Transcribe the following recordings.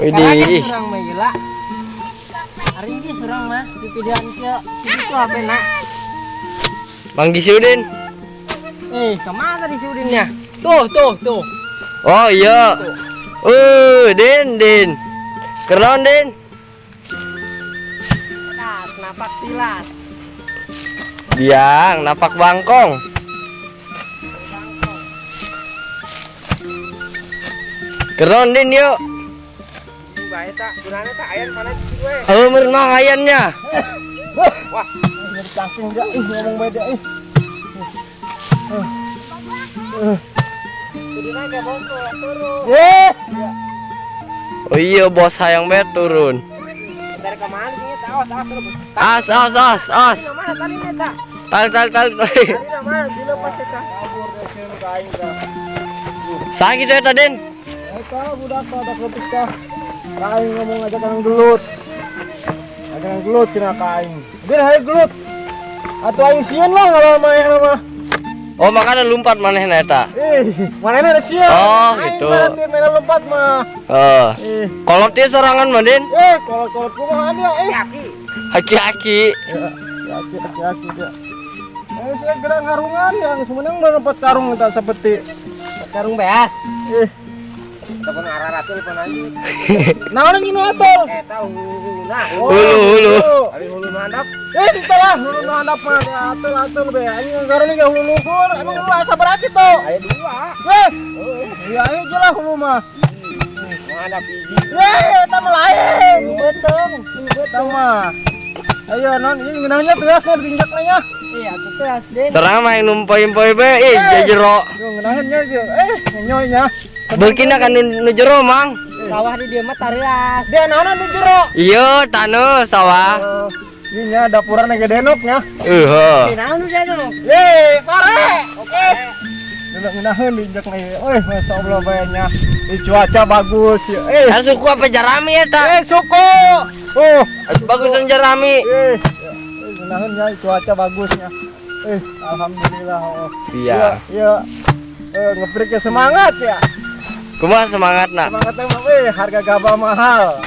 Widih. Surang mah gila. Hari ini surang mah di videoan ke situ tuh apa nak? Mang Gisudin. Kemana tadi si Udinnya? Tuh. Oh iya. Din. Keren Din. Nah, napak tilas. Biang, napak bangkong. Keren Din yuk. Bae tak, gunanya tak ayan mana sih gue? Meren mang ayannya. Wah, ini cangking enggak ngomong beda Jadi naik ya bos turun. Oh iya bos hayang bet turun. Dari kemana sih? As. Mana tadi neta? Tal. Tadi nama dilepas kita. Kabur dari sini ke aing dah. Sakit ya Din. Eta budak pada ketika aing ngomong aja kan gelut. Ada yang gelut cina ka aing. Dia hayu gelut. Atuh aing sieun lah ngaran maeh nama. Oh makanya lompat manehna eta. Manehna ada sieun. Oh, aing gitu. berarti main lompat mah. Kolot dia serangan mah Din. Kolot kumaha dia Haki-haki. Haki dia. Saya gerak karungan yang sebenarnya melompat karung entah seperti karung beas. Telepon arah ratul pananji. Nah orang gini atul. Tahu nah. Hulu. Ari hulu handap. Ditelah hulu handap mah atul be. Anjing ngaran ge hulu luhur. Emang lu asa beraki to? Aya 2. Iya aja lah hulu mah. Handap biji. Eta mah lain. Beteng. Beteng mah. Ayo non ieu ngeunahnya teasnya ditinjakna nya. Iya, teas Den. Serang mah yang numpoi-numpoi be, jero. Yo ngeunaheun nya ieu. Nyoy nya. Beukina kan nu jero mang. Sawah di dieu mah tareas. Dia naonna nu jero. Iya, taneuh sawah. Ieu nya dapuran ge denok nya. Heuh. Naon nu denok? Pare. Oke. Dulu ngeunaheun diinjak na ieu. Masyaallah bae nya. Cuaca bagus. Kan suku apa jarami eta? Suku. Bagusan jarami. Ngeunaheun nya cuaca bagusnya. Alhamdulillah. Iya. Iya. Ngeprik semangat ya. Kumaha semangatna? Semangatnya mah harga gabah mahal.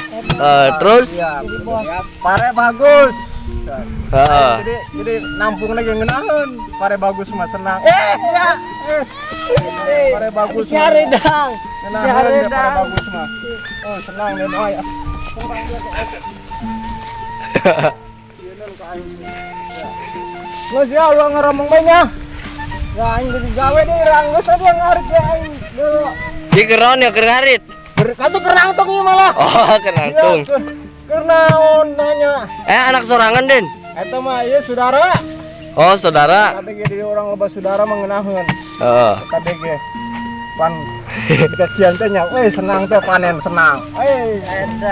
Terus? Iya, pare bagus. Heeh. Jadi nampung lagi ngeunaheun. Pare bagus mah senang. Pare bagus. Siare dang. Ngeunaheun pare bagus mah. Senang dan Geus ya ulah ngaromong bae nya. Ya aing geus gawe deui urang geus atuh ngarit ya aing. Di keron ya kenarit. Katu kerantung ieu malah. Oh, kerantung. Kernaon nanya. Anak sorangan Den. Eta mah ieu saudara. Oh, saudara. KBG di orang loba saudara mengenaheun. Heeh. KBG. Pan kecian teh nya, senang teh panen senang. Eta.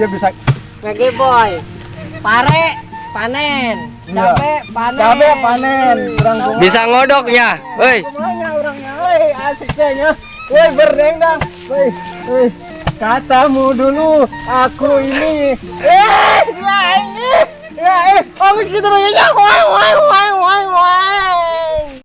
Dia bisa Mege boy. Pare panen. Cabe panen. Bisa ngodoknya. Euy. Kumanya orangnya. Asik teh nya. Berdendang. Katamu dulu aku ini. Ya ini. Ya, oh gitu banyak. Wah.